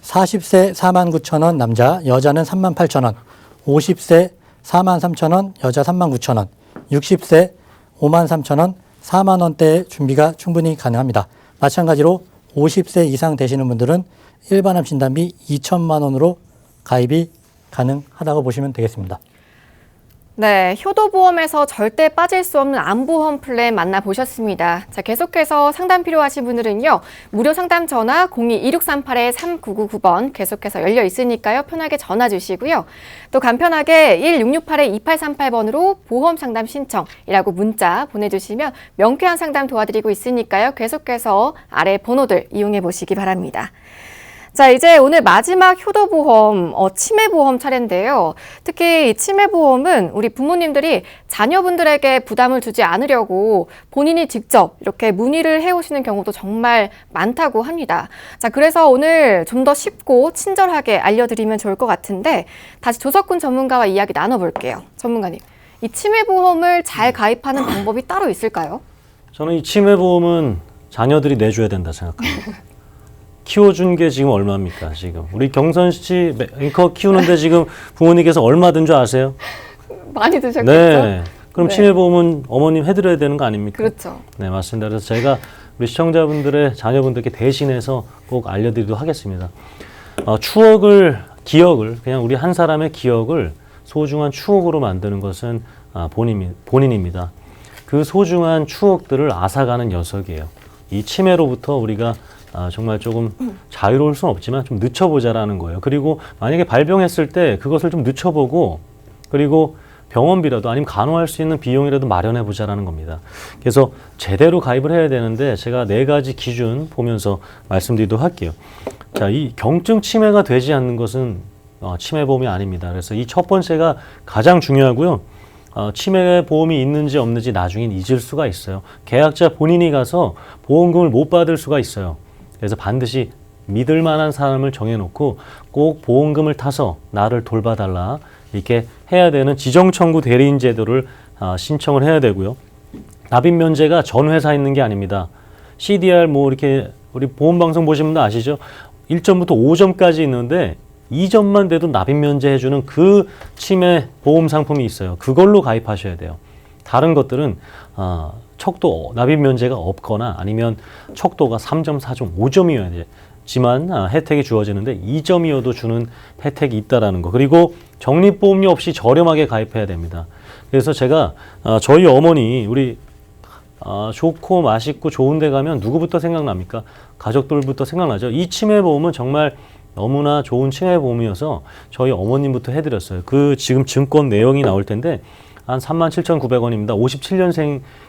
40세 49,000원 남자, 여자는 38,000원, 50세 43,000원, 여자 39,000원, 60세 53,000원, 4만 원대 준비가 충분히 가능합니다. 마찬가지로 50세 이상 되시는 분들은 일반암 진단비 2천만 원으로 가입이 가능하다고 보시면 되겠습니다. 네, 효도보험에서 절대 빠질 수 없는 암보험 플랜 만나보셨습니다. 자, 계속해서 상담 필요하신 분들은요. 무료 상담 전화 02-2638-3999번 계속해서 열려 있으니까요. 편하게 전화 주시고요. 또 간편하게 1668-2838번으로 보험 상담 신청이라고 문자 보내주시면 명쾌한 상담 도와드리고 있으니까요. 계속해서 아래 번호들 이용해 보시기 바랍니다. 자, 이제 오늘 마지막 효도보험, 치매보험 차례인데요. 특히 이 치매보험은 우리 부모님들이 자녀분들에게 부담을 주지 않으려고 본인이 직접 이렇게 문의를 해오시는 경우도 정말 많다고 합니다. 자, 그래서 오늘 좀 더 쉽고 친절하게 알려드리면 좋을 것 같은데 다시 조석훈 전문가와 이야기 나눠볼게요. 전문가님, 이 치매보험을 잘 가입하는 방법이 따로 있을까요? 저는 이 치매보험은 자녀들이 내줘야 된다 생각합니다. 키워준 게 지금 얼마입니까? 지금 우리 경선 씨 앵커 키우는데 지금 부모님께서 얼마 든 줄 아세요? 많이 드셨겠죠? 네. 그럼 네. 치매보험은 어머님 해드려야 되는 거 아닙니까? 그렇죠. 네, 맞습니다. 그래서 제가 우리 시청자분들의 자녀분들께 대신해서 꼭 알려드리도록 하겠습니다. 기억을 그냥 우리 한 사람의 기억을 소중한 추억으로 만드는 것은 본인입니다. 그 소중한 추억들을 앗아가는 녀석이에요. 이 치매로부터 우리가 정말 조금 자유로울 수는 없지만 좀 늦춰보자라는 거예요. 그리고 만약에 발병했을 때 그것을 좀 늦춰보고 그리고 병원비라도 아니면 간호할 수 있는 비용이라도 마련해보자라는 겁니다. 그래서 제대로 가입을 해야 되는데 제가 4가지 기준 보면서 말씀드리도록 할게요. 자, 이 경증 치매가 되지 않는 것은 치매보험이 아닙니다. 그래서 이 첫 번째가 가장 중요하고요. 치매 보험이 있는지 없는지 나중엔 잊을 수가 있어요. 계약자 본인이 가서 보험금을 못 받을 수가 있어요. 그래서 반드시 믿을 만한 사람을 정해놓고 꼭 보험금을 타서 나를 돌봐달라 이렇게 해야 되는 지정청구 대리인 제도를 신청을 해야 되고요. 납입 면제가 전 회사에 있는 게 아닙니다. CDR 이렇게 우리 보험방송 보신 분들 아시죠? 1점부터 5점까지 있는데 2점만 돼도 납입 면제해주는 그 치매 보험 상품이 있어요. 그걸로 가입하셔야 돼요. 다른 것들은 척도 납입 면제가 없거나 아니면 척도가 3점, 4점, 5점이어야지만 혜택이 주어지는데 2점이어도 주는 혜택이 있다라는 거. 그리고 적립보험료 없이 저렴하게 가입해야 됩니다. 그래서 제가 저희 어머니 우리 좋고 맛있고 좋은 데 가면 누구부터 생각납니까? 가족들부터 생각나죠. 이 치매보험은 정말 너무나 좋은 치매보험이어서 저희 어머님부터 해드렸어요. 그 지금 증권 내용이 나올 텐데 한 37,900원입니다.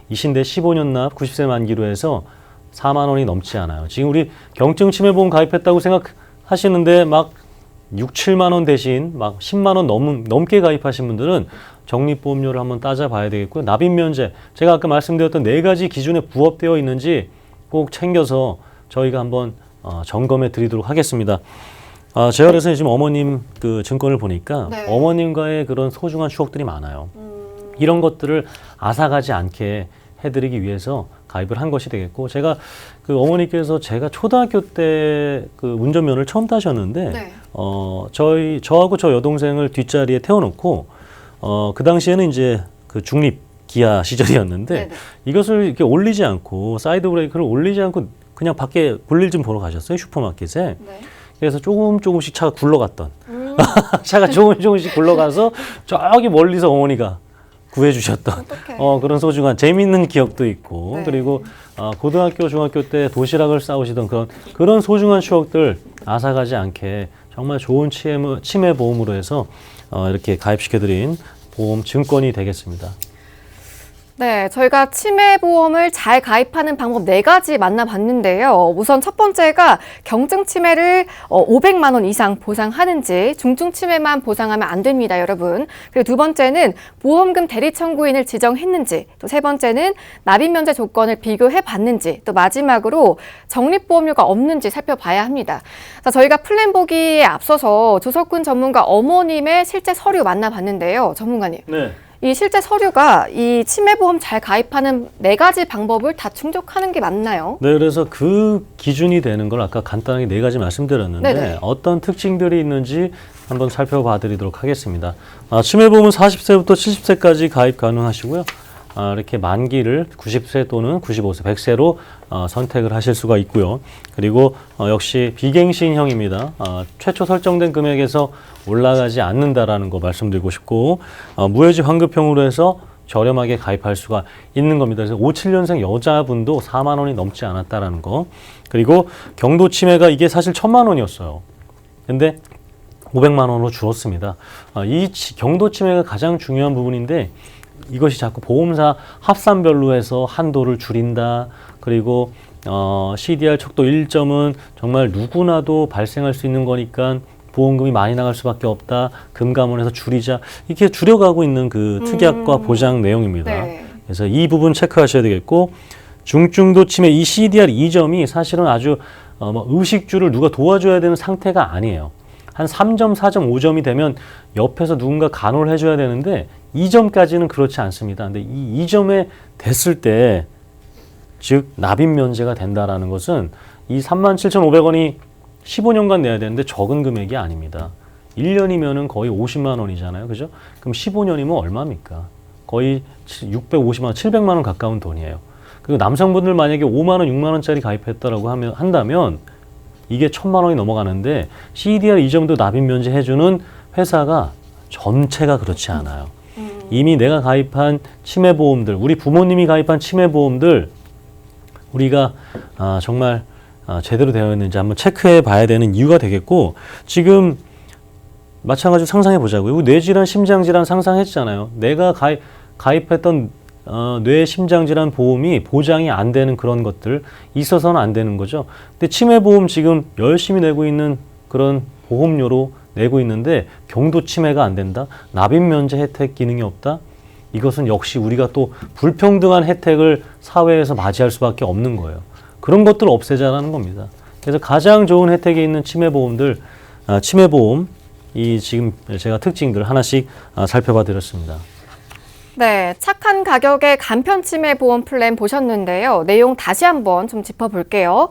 57년생이신데 15년 납 90세 만기로 해서 4만 원이 넘지 않아요. 지금 우리 경증 치매보험 가입했다고 생각하시는데 막 6, 7만 원 대신 막 10만 원 넘게 가입하신 분들은 적립보험료를 한번 따져봐야 되겠고요. 납입 면제, 제가 아까 말씀드렸던 4가지 기준에 부합되어 있는지 꼭 챙겨서 저희가 한번 점검해 드리도록 하겠습니다. 제가 그래서 지금 어머님 그 증권을 보니까 네. 어머님과의 그런 소중한 추억들이 많아요. 이런 것들을 앗아가지 않게 해드리기 위해서 가입을 한 것이 되겠고, 제가 그 어머니께서 제가 초등학교 때 그 운전면허를 처음 따셨는데, 네. 저하고 저 여동생을 뒷자리에 태워놓고, 그 당시에는 이제 그 중립 기아 시절이었는데, 네네. 이것을 이렇게 올리지 않고, 사이드 브레이크를 올리지 않고 그냥 밖에 볼일 좀 보러 가셨어요, 슈퍼마켓에. 네. 그래서 조금씩 차가 굴러갔던, 차가 조금씩 굴러가서 저기 멀리서 어머니가 구해주셨던 그런 소중한 재미있는 기억도 있고, 네. 그리고 고등학교, 중학교 때 도시락을 싸우시던 그런 소중한 추억들 앗아가지 않게 정말 좋은 치매 보험으로 해서 이렇게 가입시켜드린 보험 증권이 되겠습니다. 네, 저희가 치매보험을 잘 가입하는 방법 4가지 만나봤는데요. 우선 첫 번째가 경증 치매를 500만 원 이상 보상하는지, 중증 치매만 보상하면 안 됩니다, 여러분. 그리고 두 번째는 보험금 대리 청구인을 지정했는지, 또 세 번째는 납입 면제 조건을 비교해 봤는지, 또 마지막으로 적립보험료가 없는지 살펴봐야 합니다. 자, 저희가 플랜 보기에 앞서서 조석훈 전문가 어머님의 실제 서류 만나봤는데요. 전문가님. 네. 이 실제 서류가 이 치매보험 잘 가입하는 4가지 방법을 다 충족하는 게 맞나요? 네, 그래서 그 기준이 되는 걸 아까 간단하게 4가지 말씀드렸는데, 네네. 어떤 특징들이 있는지 한번 살펴봐 드리도록 하겠습니다. 치매보험은 40세부터 70세까지 가입 가능하시고요. 이렇게 만기를 90세 또는 95세, 100세로 선택을 하실 수가 있고요. 그리고 역시 비갱신형입니다. 최초 설정된 금액에서 올라가지 않는다라는 거 말씀드리고 싶고, 무해지 환급형으로 해서 저렴하게 가입할 수가 있는 겁니다. 그래서 57년생 여자분도 4만 원이 넘지 않았다라는 거. 그리고 경도 치매가 이게 사실 1,000만 원이었어요. 근데 500만 원으로 줄었습니다. 이 경도 치매가 가장 중요한 부분인데, 이것이 자꾸 보험사 합산별로 해서 한도를 줄인다. 그리고 CDR 척도 1점은 정말 누구나도 발생할 수 있는 거니까 보험금이 많이 나갈 수밖에 없다. 금감원에서 줄이자. 이렇게 줄여가고 있는 그 특약과 보장 내용입니다. 네. 그래서 이 부분 체크하셔야 되겠고, 중증도 치매 이 CDR 2점이 사실은 아주 의식주를 누가 도와줘야 되는 상태가 아니에요. 한 3점, 4점, 5점이 되면 옆에서 누군가 간호를 해줘야 되는데 2점까지는 그렇지 않습니다. 근데 이 2점에 됐을 때, 즉 납입 면제가 된다라는 것은 이 37,500원이 15년간 내야 되는데 적은 금액이 아닙니다. 1년이면은 거의 50만 원이잖아요. 그죠? 그럼 15년이면 얼마입니까? 거의 650만 원, 700만 원 가까운 돈이에요. 그리고 남성분들 만약에 5만 원, 6만 원짜리 가입했다라고 한다면 이게 1,000만 원이 넘어가는데, CDR 2점도 납입 면제 해주는 회사가 전체가 그렇지 않아요. 이미 내가 가입한 치매보험들, 우리 부모님이 가입한 치매보험들, 우리가 정말 제대로 되어 있는지 한번 체크해 봐야 되는 이유가 되겠고, 지금 마찬가지로 상상해 보자고요. 뇌질환, 심장질환 상상했잖아요. 내가 가입했던 뇌 심장질환 보험이 보장이 안 되는 그런 것들 있어서는 안 되는 거죠. 근데 치매보험 지금 열심히 내고 있는 그런 보험료로 내고 있는데 경도 치매가 안 된다? 납입 면제 혜택 기능이 없다? 이것은 역시 우리가 또 불평등한 혜택을 사회에서 맞이할 수밖에 없는 거예요. 그런 것들을 없애자라는 겁니다. 그래서 가장 좋은 혜택이 있는 치매보험들, 치매보험, 이 지금 제가 특징들 하나씩 살펴봐 드렸습니다. 네, 착한 가격의 간편 치매 보험 플랜 보셨는데요. 내용 다시 한번 좀 짚어볼게요.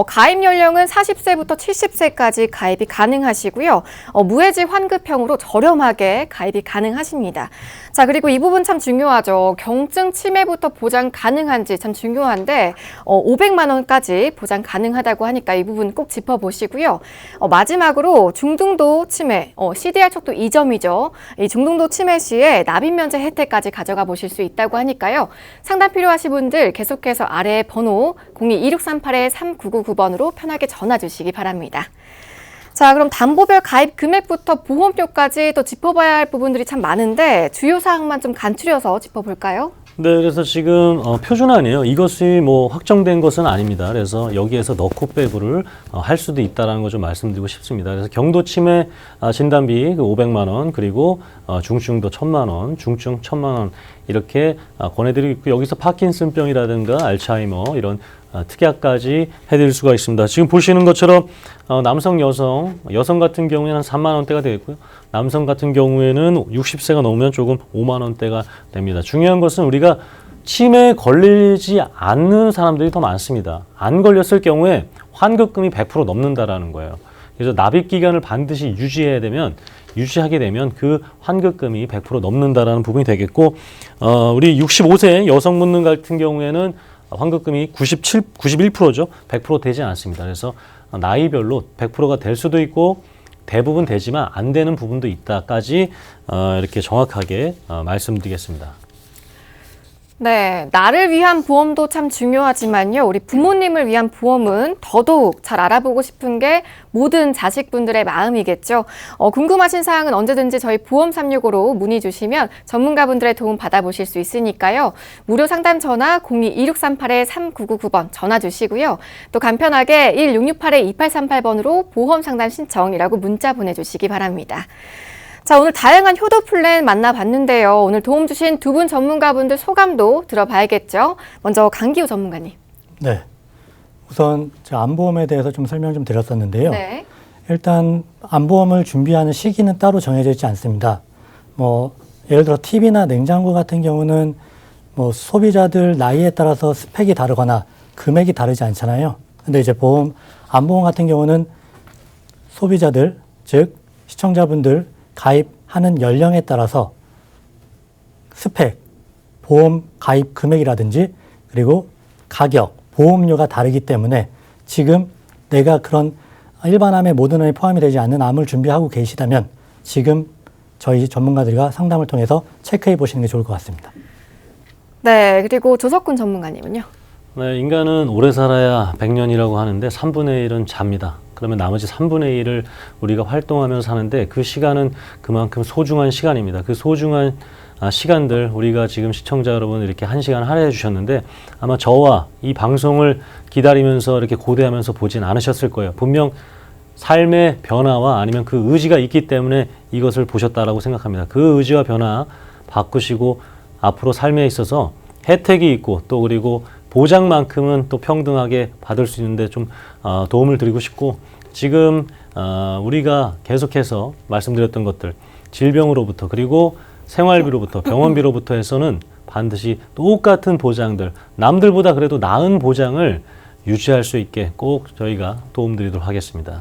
가입 연령은 40세부터 70세까지 가입이 가능하시고요. 무해지 환급형으로 저렴하게 가입이 가능하십니다. 자, 그리고 이 부분 참 중요하죠. 경증 치매부터 보장 가능한지 참 중요한데 500만 원까지 보장 가능하다고 하니까 이 부분 꼭 짚어보시고요. 마지막으로 중등도 치매, CDR 척도 2점이죠. 이 중등도 치매 시에 납입 면제 혜택까지 가져가 보실 수 있다고 하니까요. 상담 필요하신 분들 계속해서 아래 번호 02-2638-3999번으로 편하게 전화 주시기 바랍니다. 자, 그럼 담보별 가입 금액부터 보험료까지 또 짚어봐야 할 부분들이 참 많은데 주요 사항만 좀 간추려서 짚어볼까요? 네, 그래서 지금 표준안이에요. 이것이 뭐 확정된 것은 아닙니다. 그래서 여기에서 넣고 빼고를 할 수도 있다라는 거 좀 말씀드리고 싶습니다. 그래서 경도 치매 진단비 500만 원, 그리고 중증도 1,000만 원, 중증 1,000만 원 이렇게 권해드리고 있고, 여기서 파킨슨병이라든가 알츠하이머 이런 특약까지 해드릴 수가 있습니다. 지금 보시는 것처럼 남성, 여성 같은 경우에는 한 3만 원대가 되겠고요. 남성 같은 경우에는 60세가 넘으면 조금 5만 원대가 됩니다. 중요한 것은 우리가 치매에 걸리지 않는 사람들이 더 많습니다. 안 걸렸을 경우에 환급금이 100% 넘는다라는 거예요. 그래서 납입 기간을 반드시 유지하게 되면 그 환급금이 100% 넘는다라는 부분이 되겠고, 우리 65세 여성분들 같은 경우에는 환급금이 91%죠. 100% 되지 않습니다. 그래서 나이별로 100%가 될 수도 있고 대부분 되지만 안 되는 부분도 있다까지 이렇게 정확하게 말씀드리겠습니다. 네, 나를 위한 보험도 참 중요하지만요. 우리 부모님을 위한 보험은 더더욱 잘 알아보고 싶은 게 모든 자식분들의 마음이겠죠. 궁금하신 사항은 언제든지 저희 보험 365로 문의 주시면 전문가분들의 도움 받아보실 수 있으니까요. 무료 상담 전화 02-2638-3999번 전화 주시고요. 또 간편하게 1668-2838번으로 보험 상담 신청이라고 문자 보내주시기 바랍니다. 자, 오늘 다양한 효도 플랜 만나봤는데요. 오늘 도움 주신 두 분 전문가분들 소감도 들어봐야겠죠. 먼저 강기호 전문가님. 네. 우선 안보험에 대해서 좀 설명 좀 드렸었는데요. 네. 일단 안보험을 준비하는 시기는 따로 정해져 있지 않습니다. 예를 들어 TV나 냉장고 같은 경우는 소비자들 나이에 따라서 스펙이 다르거나 금액이 다르지 않잖아요. 근데 이제 안보험 같은 경우는 소비자들, 즉 시청자분들 가입하는 연령에 따라서 스펙, 보험 가입 금액이라든지 그리고 가격, 보험료가 다르기 때문에 지금 내가 그런 일반암의 모든 암이 포함이 되지 않는 암을 준비하고 계시다면 지금 저희 전문가들과 상담을 통해서 체크해 보시는 게 좋을 것 같습니다. 네, 그리고 조석훈 전문가님은요? 네, 인간은 오래 살아야 100년이라고 하는데 3분의 1은 잡니다. 그러면 나머지 3분의 1을 우리가 활동하면서 사는데 그 시간은 그만큼 소중한 시간입니다. 그 소중한 시간들 우리가 지금 시청자 여러분 이렇게 1시간 할애해 주셨는데 아마 저와 이 방송을 기다리면서 이렇게 고대하면서 보진 않으셨을 거예요. 분명 삶의 변화와 아니면 그 의지가 있기 때문에 이것을 보셨다라고 생각합니다. 그 의지와 변화 바꾸시고 앞으로 삶에 있어서 혜택이 있고 또 그리고 보장만큼은 또 평등하게 받을 수 있는데 좀 도움을 드리고 싶고 지금 우리가 계속해서 말씀드렸던 것들 질병으로부터 그리고 생활비로부터 병원비로부터 해서는 반드시 똑같은 보장들 남들보다 그래도 나은 보장을 유지할 수 있게 꼭 저희가 도움드리도록 하겠습니다.